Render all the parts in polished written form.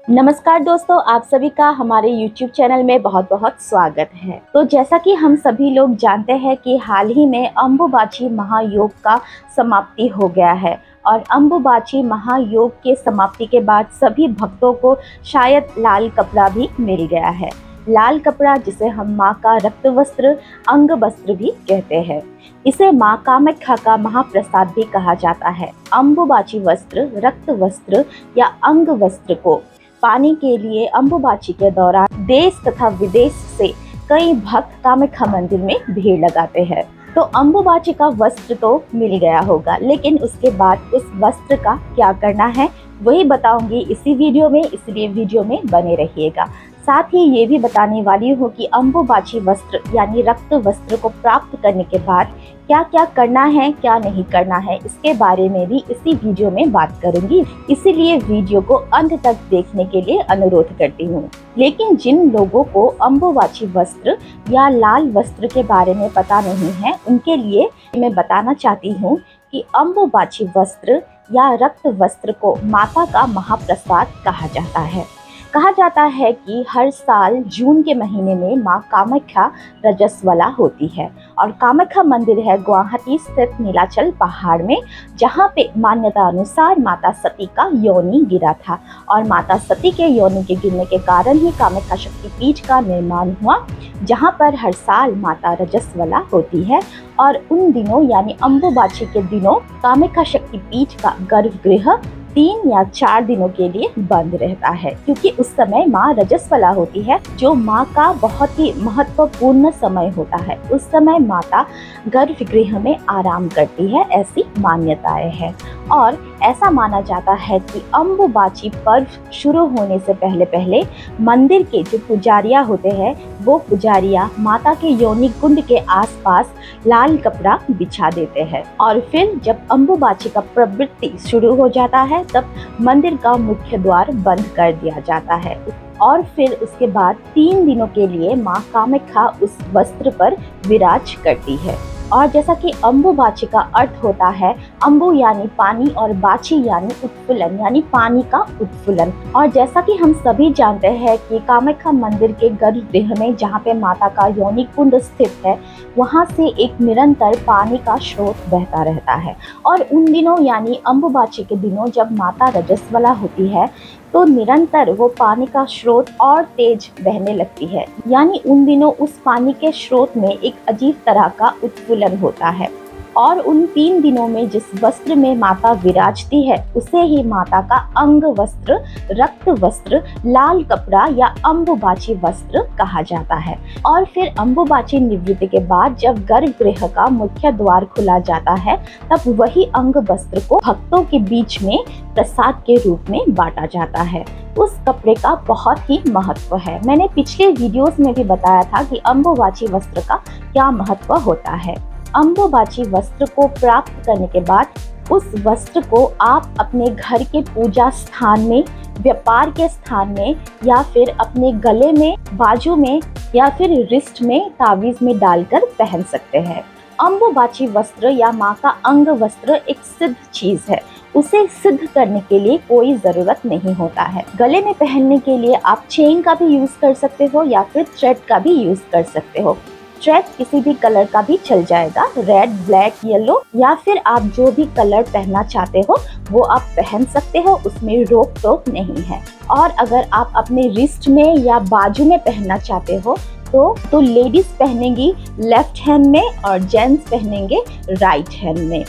नमस्कार दोस्तों, आप सभी का हमारे YouTube चैनल में बहुत बहुत स्वागत है। तो जैसा कि हम सभी लोग जानते हैं कि हाल ही में अंबुबाची महायोग का समाप्ति हो गया है और अंबुबाची महायोग के समाप्ति के बाद सभी भक्तों को शायद लाल कपड़ा भी मिल गया है। लाल कपड़ा जिसे हम माँ का रक्त वस्त्र, अंग वस्त्र भी कहते हैं। इसे माँ कामाख्या का महाप्रसाद भी कहा जाता है। अंबुबाची वस्त्र, रक्त वस्त्र या अंग वस्त्र को पाने के लिए अंबुबाची के दौरान देश तथा विदेश से कई भक्त कामाख्या मंदिर में भीड़ लगाते हैं। तो अंबुबाची का वस्त्र तो मिल गया होगा, लेकिन उसके बाद उस वस्त्र का क्या करना है वही बताऊंगी इसी वीडियो में, इसलिए वीडियो में बने रहिएगा। साथ ही ये भी बताने वाली हूँ कि अंबुबाची वस्त्र यानी रक्त वस्त्र को प्राप्त करने के बाद क्या क्या करना है, क्या नहीं करना है, इसके बारे में भी इसी वीडियो में बात करूंगी। इसीलिए वीडियो को अंत तक देखने के लिए अनुरोध करती हूँ। लेकिन जिन लोगों को अंबुबाची वस्त्र या लाल वस्त्र के बारे में पता नहीं है, उनके लिए मैं बताना चाहती हूँ कि अंबुबाची वस्त्र या रक्त वस्त्र को माता का महाप्रसाद कहा जाता है। कहा जाता है कि हर साल जून के महीने में माँ कामाख्या रजस्वला होती है और कामाख्या मंदिर है गुवाहाटी स्थित नीलाचल पहाड़ में, जहाँ पे मान्यता अनुसार माता सती का योनि गिरा था और माता सती के योनि के गिरने के कारण ही कामाख्या शक्तिपीठ का निर्माण हुआ, जहाँ पर हर साल माता रजस्वला होती है। और उन दिनों यानी अंबुबाची के दिनों कामाख्या शक्तिपीठ का गर्भगृह 3 या 4 दिनों के लिए बंद रहता है, क्योंकि उस समय माँ रजस्वला होती है, जो माँ का बहुत ही महत्वपूर्ण समय होता है। उस समय माता गर्भगृह में आराम करती है, ऐसी मान्यताएं हैं। और ऐसा माना जाता है कि अंबुबाची पर्व शुरू होने से पहले पहले मंदिर के जो पुजारियाँ होते हैं, वो पुजारियाँ माता के योनि कुंड के आसपास लाल कपड़ा बिछा देते हैं और फिर जब अंबुबाची का प्रवृत्ति शुरू हो जाता है तब मंदिर का मुख्य द्वार बंद कर दिया जाता है और फिर उसके बाद 3 दिनों के लिए माँ कामाख्या उस वस्त्र पर विराज करती है। और जैसा कि अंबुबाची का अर्थ होता है, अंबु यानी पानी और बाची यानी उत्फुल्लन यानी पानी का उत्फुल्लन। और जैसा कि हम सभी जानते हैं कि कामाख्या मंदिर के गर्भगृह में जहाँ पे माता का योनि कुंड स्थित है, वहाँ से एक निरंतर पानी का स्रोत बहता रहता है। और उन दिनों यानी अंबुबाची के दिनों जब माता रजस्वला होती है तो निरंतर वो पानी का स्रोत और तेज बहने लगती है, यानी उन दिनों उस पानी के स्रोत में एक अजीब तरह का उत्फुल्लन होता है। और उन 3 दिनों में जिस वस्त्र में माता विराजती है उसे ही माता का अंग वस्त्र, रक्त वस्त्र, लाल कपड़ा या अंबुबाची वस्त्र कहा जाता है। और फिर अंबुबाची निवृत्ति के बाद जब गर्भगृह का मुख्य द्वार खुला जाता है तब वही अंग वस्त्र को भक्तों के बीच में प्रसाद के रूप में बांटा जाता है। उस कपड़े का बहुत ही महत्व है। मैंने पिछले वीडियोस में भी बताया था कि अंबुबाची वस्त्र का क्या महत्व होता है। अंबुबाची वस्त्र को प्राप्त करने के बाद उस वस्त्र को आप अपने घर के पूजा स्थान में, व्यापार के स्थान में या फिर अपने गले में, बाजू में या फिर रिस्ट में, तावीज में डालकर पहन सकते हैं। अंबुबाची वस्त्र या माँ का अंग वस्त्र एक सिद्ध चीज है, उसे सिद्ध करने के लिए कोई ज़रूरत नहीं होता है। गले में पहनने के लिए आप चेन का भी यूज़ कर सकते हो या फिर थ्रेड का भी यूज़ कर सकते हो। थ्रेड किसी भी कलर का भी चल जाएगा, रेड, ब्लैक, येलो या फिर आप जो भी कलर पहनना चाहते हो वो आप पहन सकते हो, उसमें रोक टोक नहीं है। और अगर आप अपने रिस्ट में या बाजू में पहनना चाहते हो तो लेडीज पहनेंगी लेफ्ट हैंड में और जेंट्स पहनेंगे राइट हैंड में।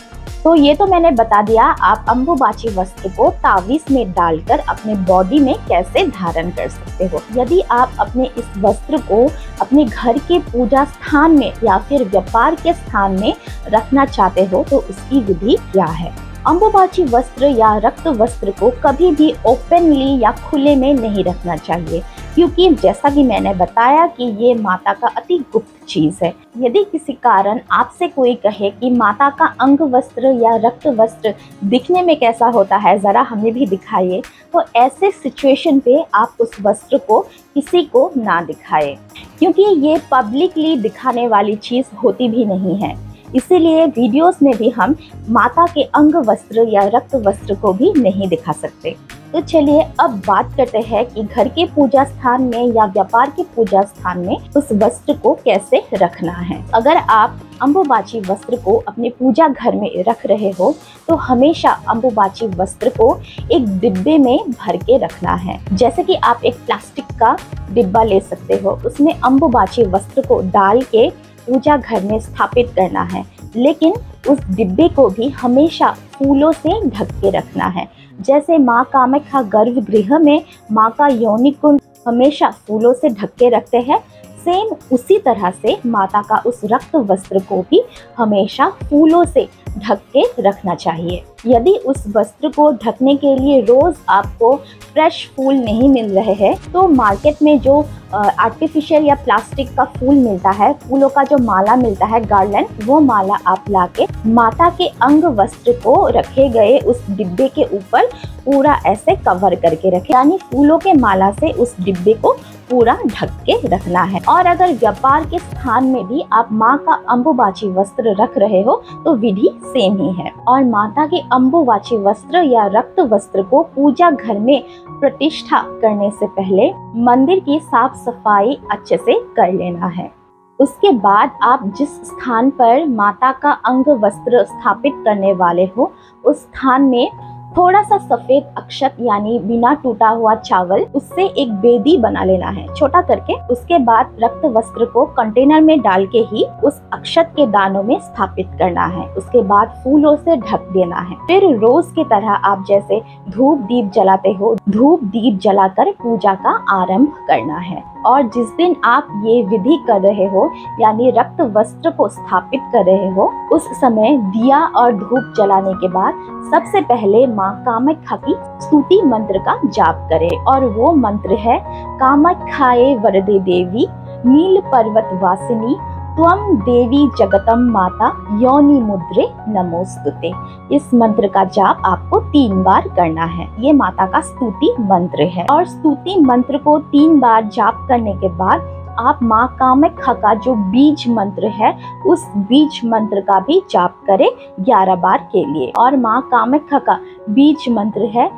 तो ये तो मैंने बता दिया आप अंबुबाची वस्त्र को तावीज में डालकर अपने बॉडी में कैसे धारण कर सकते हो। यदि आप अपने इस वस्त्र को अपने घर के पूजा स्थान में या फिर व्यापार के स्थान में रखना चाहते हो तो उसकी विधि क्या है। अंबुबाची वस्त्र या रक्त वस्त्र को कभी भी ओपनली या खुले में नहीं रखना चाहिए, क्योंकि जैसा कि मैंने बताया कि ये माता का अति गुप्त चीज है। यदि किसी कारण आपसे कोई कहे कि माता का अंग वस्त्र या रक्त वस्त्र दिखने में कैसा होता है, जरा हमें भी दिखाइए, तो ऐसे सिचुएशन पे आप उस वस्त्र को किसी को ना दिखाएं, क्योंकि ये पब्लिकली दिखाने वाली चीज होती भी नहीं है। इसीलिए वीडियोस में भी हम माता के अंग वस्त्र या रक्त वस्त्र को भी नहीं दिखा सकते। तो चलिए अब बात करते हैं कि घर के पूजा स्थान में या व्यापार के पूजा स्थान में उस वस्त्र को कैसे रखना है। अगर आप अंबुबाची वस्त्र को अपने पूजा घर में रख रहे हो तो हमेशा अंबुबाची वस्त्र को एक डिब्बे में भर के रखना है। जैसे कि आप एक प्लास्टिक का डिब्बा ले सकते हो, उसमें अंबुबाची वस्त्र को डाल के पूजा घर में स्थापित करना है, लेकिन उस डिब्बे को भी हमेशा फूलों से ढक के रखना है। जैसे माँ कामाख्या गर्भगृह में माँ का योनि कुंड हमेशा फूलों से ढक के रखते हैं, सेम उसी तरह से माता का उस रक्त वस्त्र को भी हमेशा फूलों से ढक के रखना चाहिए। यदि उस वस्त्र को ढकने के लिए रोज आपको फ्रेश फूल नहीं मिल रहे हैं तो मार्केट में जो आर्टिफिशियल या प्लास्टिक का फूल मिलता है, फूलों का जो माला मिलता है गार्लैंड, वो माला आप लाके माता के अंग वस्त्र को रखे गए उस डिब्बे के ऊपर पूरा ऐसे कवर करके रखें, यानी फूलों के माला से उस डिब्बे को पूरा ढक के रखना है। और अगर व्यापार के स्थान में भी आप माँ का अंबुबाची वस्त्र रख रहे हो तो विधि सेम ही है। और माता के अंबुबाची वस्त्र या रक्त वस्त्र को पूजा घर में प्रतिष्ठा करने से पहले मंदिर की साफ सफाई अच्छे से कर लेना है। उसके बाद आप जिस स्थान पर माता का अंग वस्त्र स्थापित करने वाले हो उस स्थान में थोड़ा सा सफेद अक्षत यानी बिना टूटा हुआ चावल, उससे एक बेदी बना लेना है छोटा करके। उसके बाद रक्त वस्त्र को कंटेनर में डाल के ही उस अक्षत के दानों में स्थापित करना है। उसके बाद फूलों से ढक देना है। फिर रोज की तरह आप जैसे धूप दीप जलाते हो, धूप दीप जलाकर पूजा का आरंभ करना है। और जिस दिन आप ये विधि कर रहे हो यानी रक्त वस्त्र को स्थापित कर रहे हो, उस समय दिया और धूप जलाने के बाद सबसे पहले माँ कामाख्या की स्तुति मंत्र का जाप करें। और वो मंत्र है कामाख्याये वरदे देवी नील पर्वत वासिनी त्वम देवी जगतम माता योनि मुद्रे नमोस्तुते। इस मंत्र का जाप आपको 3 बार करना है। ये माता का स्तुति मंत्र है। और स्तुति मंत्र को 3 बार जाप करने के बाद आप माँ कामाख्या का जो बीज मंत्र है उस बीज मंत्र का भी जाप करें 11 बार के लिए। और माँ कामाख्या का बीज मंत्र है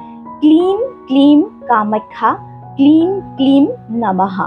क्लीं क्लीं कामाख्या क्लीं क्लीं नमः,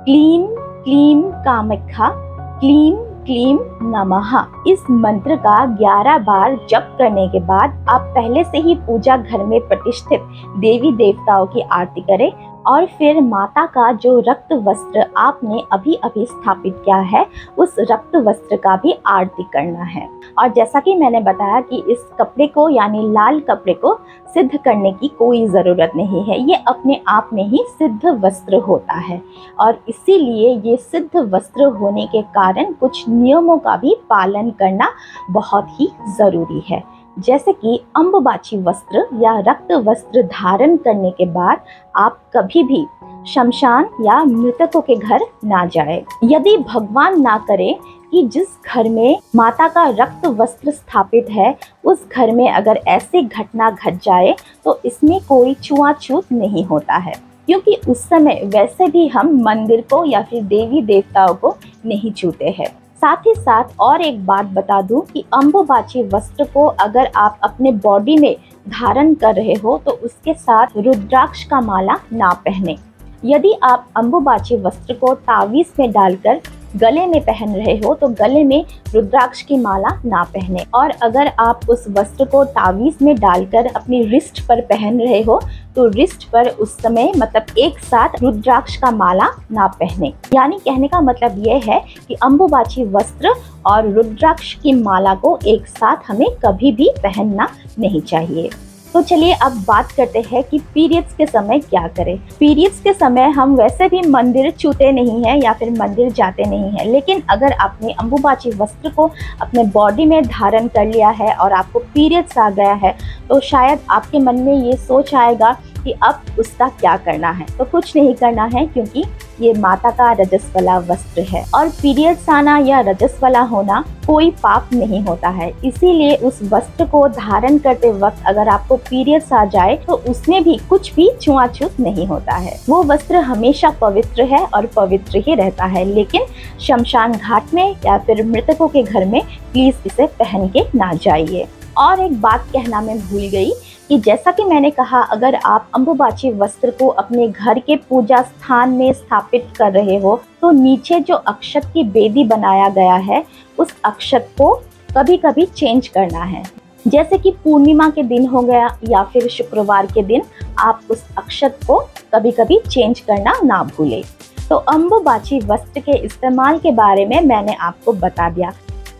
क्लीं क्लीं कामाख्या क्लीं क्लीं नमः। इस मंत्र का 11 बार जप करने के बाद आप पहले से ही पूजा घर में प्रतिष्ठित देवी देवताओं की आरती करें और फिर माता का जो रक्त वस्त्र आपने अभी अभी स्थापित किया है उस रक्त वस्त्र का भी आरती करना है। और जैसा कि मैंने बताया कि इस कपड़े को यानी लाल कपड़े को सिद्ध करने की कोई ज़रूरत नहीं है, ये अपने आप में ही सिद्ध वस्त्र होता है। और इसीलिए ये सिद्ध वस्त्र होने के कारण कुछ नियमों का भी पालन करना बहुत ही ज़रूरी है। जैसे कि अंबुबाची वस्त्र या रक्त वस्त्र धारण करने के बाद आप कभी भी शमशान या मृतकों के घर ना जाए। यदि भगवान ना करे कि जिस घर में माता का रक्त वस्त्र स्थापित है उस घर में अगर ऐसी घटना घट जाए तो इसमें कोई छुआछूत नहीं होता है, क्योंकि उस समय वैसे भी हम मंदिर को या फिर देवी देवताओं को नहीं छूते हैं। साथ ही साथ और एक बात बता दूं कि अंबुबाची वस्त्र को अगर आप अपने बॉडी में धारण कर रहे हो तो उसके साथ रुद्राक्ष का माला ना पहने। यदि आप अंबुबाची वस्त्र को तावीज में डालकर गले में पहन रहे हो तो गले में रुद्राक्ष की माला ना पहने। और अगर आप उस वस्त्र को तावीज में डालकर अपनी रिस्ट पर पहन रहे हो तो रिस्ट पर उस समय मतलब एक साथ रुद्राक्ष का माला ना पहने। यानी कहने का मतलब ये है कि अंबुबाची वस्त्र और रुद्राक्ष की माला को एक साथ हमें कभी भी पहनना नहीं चाहिए। तो चलिए अब बात करते हैं कि पीरियड्स के समय क्या करें। पीरियड्स के समय हम वैसे भी मंदिर छूते नहीं हैं या फिर मंदिर जाते नहीं हैं, लेकिन अगर आपने अंबुबाची वस्त्र को अपने बॉडी में धारण कर लिया है और आपको पीरियड्स आ गया है तो शायद आपके मन में ये सोच आएगा कि अब उसका क्या करना है। तो कुछ नहीं करना है, क्योंकि ये माता का रजस्वला वस्त्र है और पीरियड्स आना या रजस्वला होना कोई पाप नहीं होता है। इसीलिए उस वस्त्र को धारण करते वक्त अगर आपको पीरियड्स आ जाए तो उसमें भी कुछ भी छुआछूत नहीं होता है। वो वस्त्र हमेशा पवित्र है और पवित्र ही रहता है, लेकिन शमशान घाट में या फिर मृतकों के घर में प्लीज इसे पहन के ना जाइए। और एक बात कहना मैं भूल गई कि जैसा कि मैंने कहा, अगर आप अम्बुबाची वस्त्र को अपने घर के पूजा स्थान में स्थापित कर रहे हो तो नीचे जो अक्षत की बेदी बनाया गया है उस अक्षत को कभी कभी चेंज करना है। जैसे कि पूर्णिमा के दिन हो गया या फिर शुक्रवार के दिन आप उस अक्षत को कभी कभी चेंज करना ना भूलें। तो अम्बुबाची वस्त्र के इस्तेमाल के बारे में मैंने आपको बता दिया।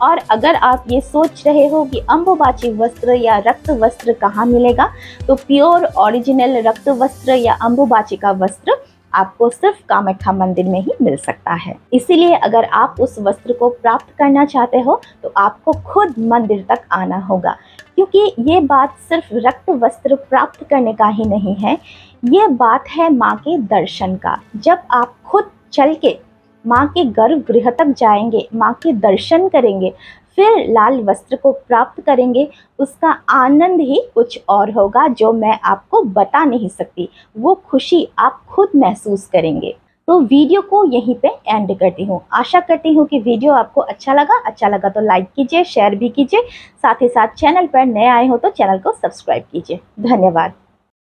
और अगर आप ये सोच रहे हो कि अम्बुबाची वस्त्र या रक्त वस्त्र कहाँ मिलेगा, तो प्योर ओरिजिनल रक्त वस्त्र या अम्बुबाची का वस्त्र आपको सिर्फ कामाख्या मंदिर में ही मिल सकता है। इसीलिए अगर आप उस वस्त्र को प्राप्त करना चाहते हो तो आपको खुद मंदिर तक आना होगा, क्योंकि ये बात सिर्फ रक्त वस्त्र प्राप्त करने का ही नहीं है, ये बात है माँ के दर्शन का। जब आप खुद चल के माँ के गर्भगृह तक जाएंगे, माँ के दर्शन करेंगे, फिर लाल वस्त्र को प्राप्त करेंगे, उसका आनंद ही कुछ और होगा जो मैं आपको बता नहीं सकती। वो खुशी आप खुद महसूस करेंगे। तो वीडियो को यहीं पे एंड करती हूँ। आशा करती हूँ कि वीडियो आपको अच्छा लगा तो लाइक कीजिए, शेयर भी कीजिए, साथ ही साथ चैनल पर नए आए हो तो चैनल को सब्सक्राइब कीजिए। धन्यवाद।